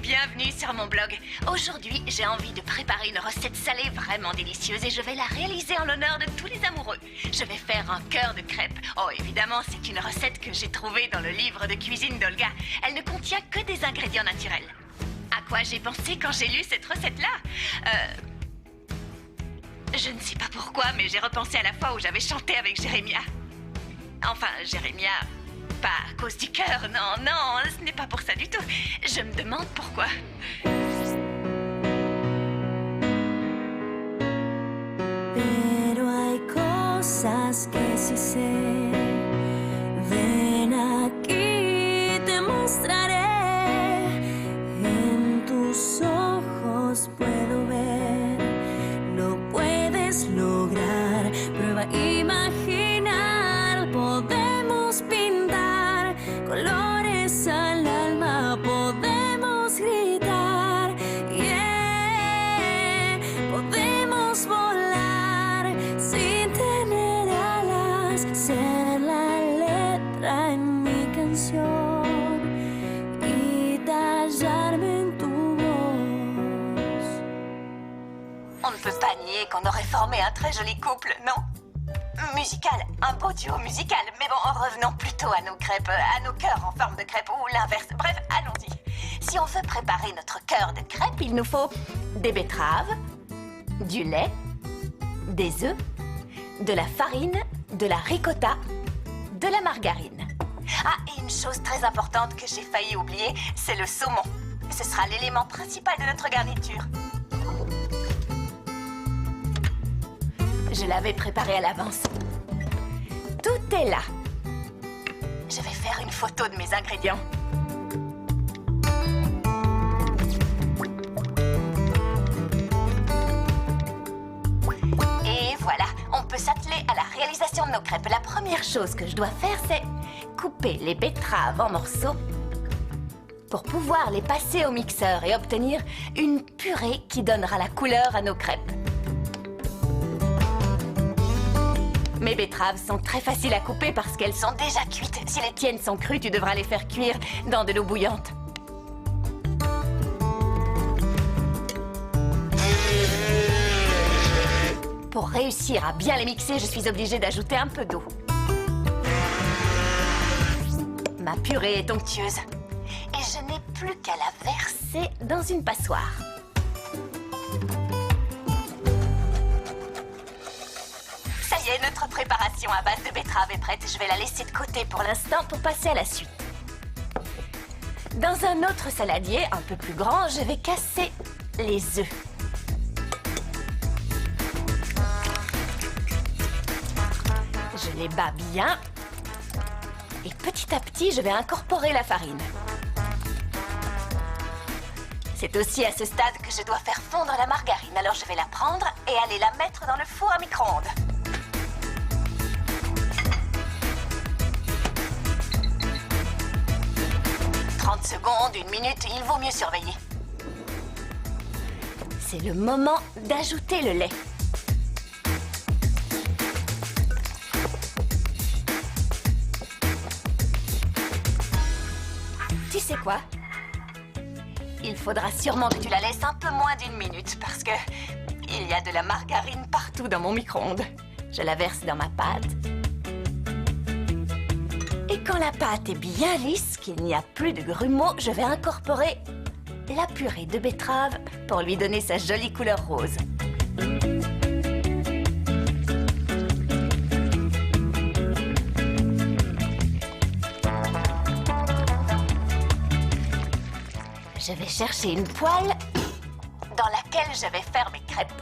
bienvenue sur mon blog. Aujourd'hui, j'ai envie de préparer une recette salée vraiment délicieuse et je vais la réaliser en l'honneur de tous les amoureux. Je vais faire un cœur de crêpes. Oh, évidemment, c'est une recette que j'ai trouvée dans le livre de cuisine d'Olga. Elle ne contient que des ingrédients naturels. À quoi j'ai pensé quand j'ai lu cette recette-là? Je ne sais pas pourquoi, mais j'ai repensé à la fois où j'avais chanté avec Jérémia. Enfin, Jérémia... Pas à cause du cœur, non, non, ce n'est pas pour ça du tout. Je me demande pourquoi. Pero hay cosas que sí sé. Ven aquí, te mostraré. En tus ojos puedo ver. Lo puedes lograr. Prueba a imaginar. Podemos pintar colores al alma. Podemos gritar. Yeah. Podemos volar sin tener alas. Ser la letra en mi canción y tallarme en tu voz. On ne peut pas nier qu'on aurait formé un très joli couple, non? Musical, un beau duo musical. Mais bon, revenons plutôt à nos crêpes, à nos cœurs en forme de crêpes ou l'inverse. Bref, allons-y. Si on veut préparer notre cœur de crêpes, il nous faut des betteraves, du lait, des œufs, de la farine, de la ricotta, de la margarine. Ah, et une chose très importante que j'ai failli oublier, c'est le saumon. Ce sera l'élément principal de notre garniture. Je l'avais préparé à l'avance. Tout est là. Je vais faire une photo de mes ingrédients. Et voilà, on peut s'atteler à la réalisation de nos crêpes. La première chose que je dois faire, c'est couper les betteraves en morceaux pour pouvoir les passer au mixeur et obtenir une purée qui donnera la couleur à nos crêpes. Mes betteraves sont très faciles à couper parce qu'elles sont déjà cuites. Si les tiennes sont crues, tu devras les faire cuire dans de l'eau bouillante. Pour réussir à bien les mixer, je suis obligée d'ajouter un peu d'eau. Ma purée est onctueuse. Et je n'ai plus qu'à la verser dans une passoire. Notre préparation à base de betterave est prête. Je vais la laisser de côté pour l'instant pour passer à la suite. Dans un autre saladier, un peu plus grand, je vais casser les œufs. Je les bats bien. Et petit à petit, je vais incorporer la farine. C'est aussi à ce stade que je dois faire fondre la margarine. Alors je vais la prendre et aller la mettre dans le four à micro-ondes. 30 secondes, 1 minute, il vaut mieux surveiller. C'est le moment d'ajouter le lait. Tu sais quoi? Il faudra sûrement que tu la laisses un peu moins d'1 minute parce que il y a de la margarine partout dans mon micro-ondes. Je la verse dans ma pâte. Et quand la pâte est bien lisse, qu'il n'y a plus de grumeaux, je vais incorporer la purée de betterave pour lui donner sa jolie couleur rose. Je vais chercher une poêle dans laquelle je vais faire mes crêpes.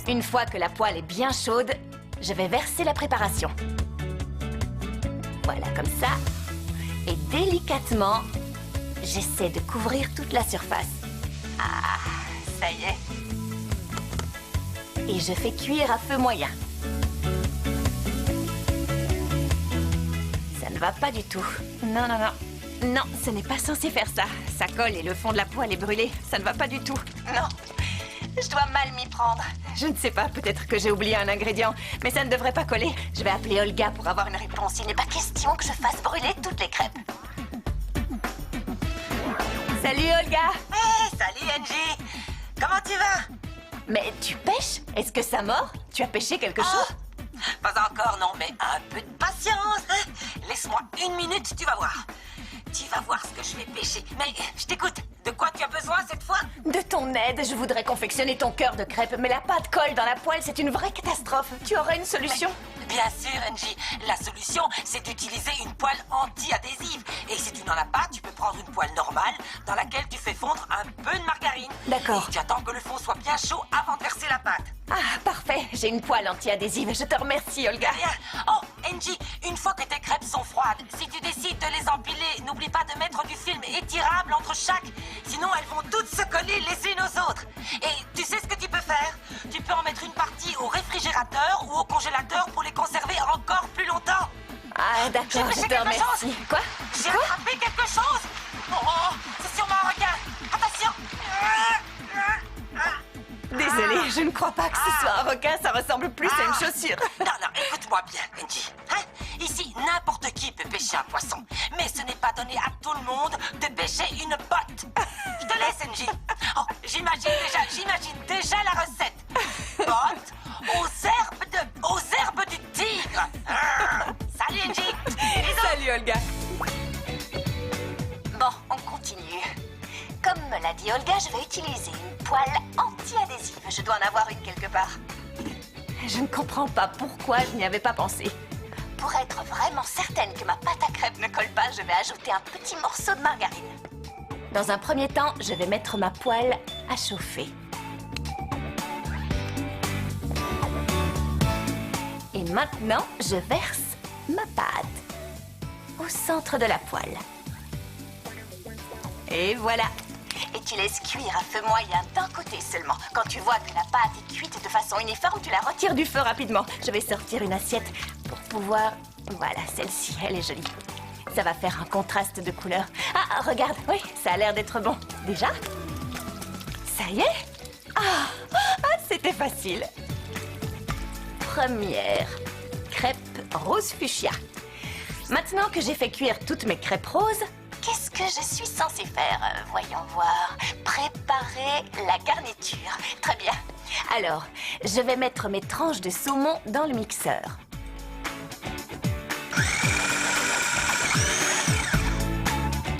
Une fois que la poêle est bien chaude, je vais verser la préparation. Voilà, comme ça. Et délicatement, j'essaie de couvrir toute la surface. Ah, ça y est. Et je fais cuire à feu moyen. Ça ne va pas du tout. Non, non, non. Non, ce n'est pas censé faire ça. Ça colle et le fond de la poêle est brûlé. Ça ne va pas du tout. Non. Je dois mal m'y prendre. Je ne sais pas, peut-être que j'ai oublié un ingrédient, mais ça ne devrait pas coller. Je vais appeler Olga pour avoir une réponse. Il n'est pas question que je fasse brûler toutes les crêpes. Salut Olga. Hey, salut Angie. Comment tu vas? Mais tu pêches? Est-ce que ça mord? Tu as pêché quelque chose? Pas encore, non, mais un peu de patience. Hein? Laisse-moi 1 minute, tu vas voir. Tu vas voir ce que je vais pêcher. Mais je t'écoute. De quoi tu as besoin cette fois? De ton aide, je voudrais confectionner ton cœur de crêpe, mais la pâte colle dans la poêle, c'est une vraie catastrophe. Tu aurais une solution? Bien sûr, Angie. La solution, c'est d'utiliser une poêle anti-adhésive. Et si tu n'en as pas, tu peux prendre une poêle normale dans laquelle tu fais fondre un peu de margarine. D'accord. Et tu attends que le fond soit bien chaud avant de verser la pâte. Ah, parfait. J'ai une poêle anti-adhésive. Je te remercie, Olga. Rien. Oh, Angie, une fois que tes crêpes sont froides, si tu décides de les empiler, n'oublie pas de mettre du film étirable entre chaque. Sinon, elles vont toutes se coller les unes aux autres. Et tu sais ce que tu peux faire? Tu peux en mettre une partie au réfrigérateur ou au congélateur pour les conserver encore plus longtemps. Ah, d'accord, J'ai je pêché te quelque remercie. chose. Quoi? J'ai attrapé quelque chose. Oh, c'est sûrement un requin. Attention. Désolée, je ne crois pas que ce soit un requin. Ça ressemble plus à une chaussure. Non, écoute-moi bien, Angie. Hein? Ici, n'importe qui peut pêcher un poisson. Mais ce n'est pas donné à tout le monde de pêcher une botte. Je te laisse, Angie. Oh, j'imagine déjà la recette. Botte aux herbes du tigre. Salut, Angie. Bisous. Salut, Olga. Bon, on continue. Comme me l'a dit Olga, je vais utiliser une poêle anti-adhésive. Je dois en avoir une quelque part. Je ne comprends pas pourquoi je n'y avais pas pensé. Pour être vraiment certaine que ma pâte à crêpes ne colle pas, je vais ajouter un petit morceau de margarine. Dans un premier temps, je vais mettre ma poêle à chauffer. Et maintenant, je verse ma pâte au centre de la poêle. Et voilà. Et tu laisses cuire à feu moyen d'un côté seulement. Quand tu vois que la pâte est cuite de façon uniforme, tu la retires du feu rapidement. Je vais sortir une assiette pour pouvoir... Voilà, celle-ci, elle est jolie. Ça va faire un contraste de couleurs. Ah, regarde, oui, ça a l'air d'être bon. Déjà? Ça y est? C'était facile. Première crêpe rose fuchsia. Maintenant que j'ai fait cuire toutes mes crêpes roses, qu'est-ce que je suis censée faire? Voyons voir. Préparer la garniture. Très bien. Alors, je vais mettre mes tranches de saumon dans le mixeur.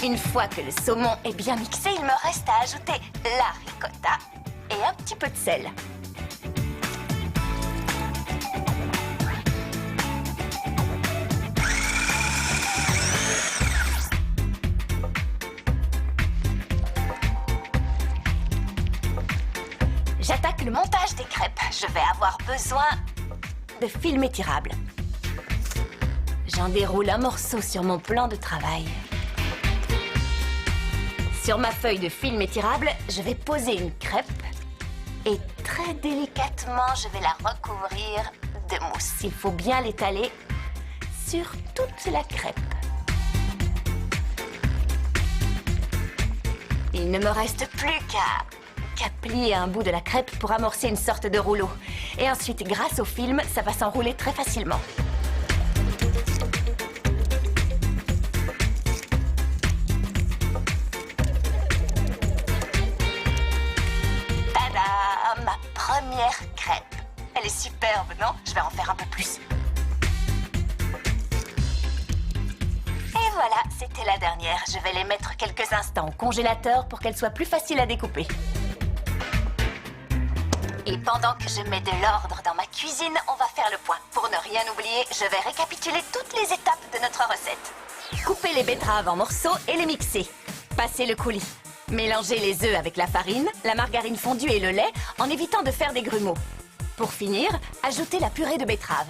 Une fois que le saumon est bien mixé, il me reste à ajouter la ricotta et un petit peu de sel. J'attaque le montage des crêpes. Je vais avoir besoin de film étirable. J'en déroule un morceau sur mon plan de travail. Sur ma feuille de film étirable, je vais poser une crêpe et très délicatement, je vais la recouvrir de mousse. Il faut bien l'étaler sur toute la crêpe. Il ne me reste plus qu'à plier un bout de la crêpe pour amorcer une sorte de rouleau. Et ensuite, grâce au film, ça va s'enrouler très facilement. Tada! Ma première crêpe. Elle est superbe, non? Je vais en faire un peu plus. Et voilà, c'était la dernière. Je vais les mettre quelques instants au congélateur pour qu'elles soient plus faciles à découper. Et pendant que je mets de l'ordre dans ma cuisine, on va faire le point. Pour ne rien oublier, je vais récapituler toutes les étapes de notre recette. Couper les betteraves en morceaux et les mixer. Passer le coulis. Mélanger les œufs avec la farine, la margarine fondue et le lait en évitant de faire des grumeaux. Pour finir, ajouter la purée de betterave.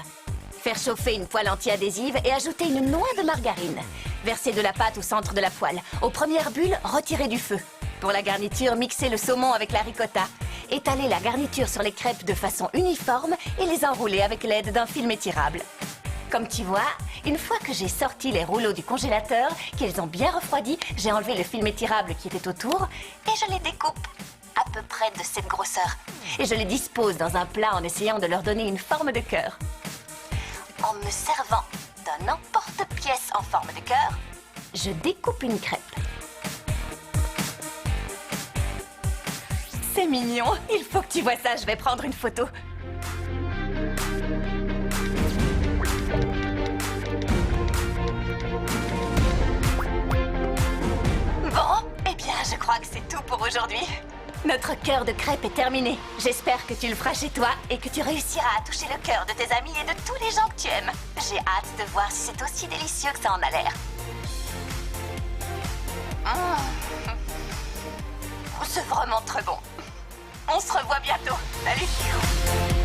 Faire chauffer une poêle anti-adhésive et ajouter une noix de margarine. Verser de la pâte au centre de la poêle. Aux premières bulles, retirer du feu. Pour la garniture, mixer le saumon avec la ricotta. Étaler la garniture sur les crêpes de façon uniforme et les enrouler avec l'aide d'un film étirable. Comme tu vois, une fois que j'ai sorti les rouleaux du congélateur, qu'ils ont bien refroidi, j'ai enlevé le film étirable qui était autour et je les découpe à peu près de cette grosseur. Et je les dispose dans un plat en essayant de leur donner une forme de cœur. En me servant d'un emporte-pièce en forme de cœur, je découpe une crêpe. c'est mignon. Il faut que tu vois ça, je vais prendre une photo. Bon, eh bien, je crois que c'est tout pour aujourd'hui. Notre cœur de crêpe est terminé. J'espère que tu le feras chez toi et que tu réussiras à toucher le cœur de tes amis et de tous les gens que tu aimes. J'ai hâte de voir si c'est aussi délicieux que ça en a l'air. C'est vraiment très bon. On se revoit bientôt. Salut!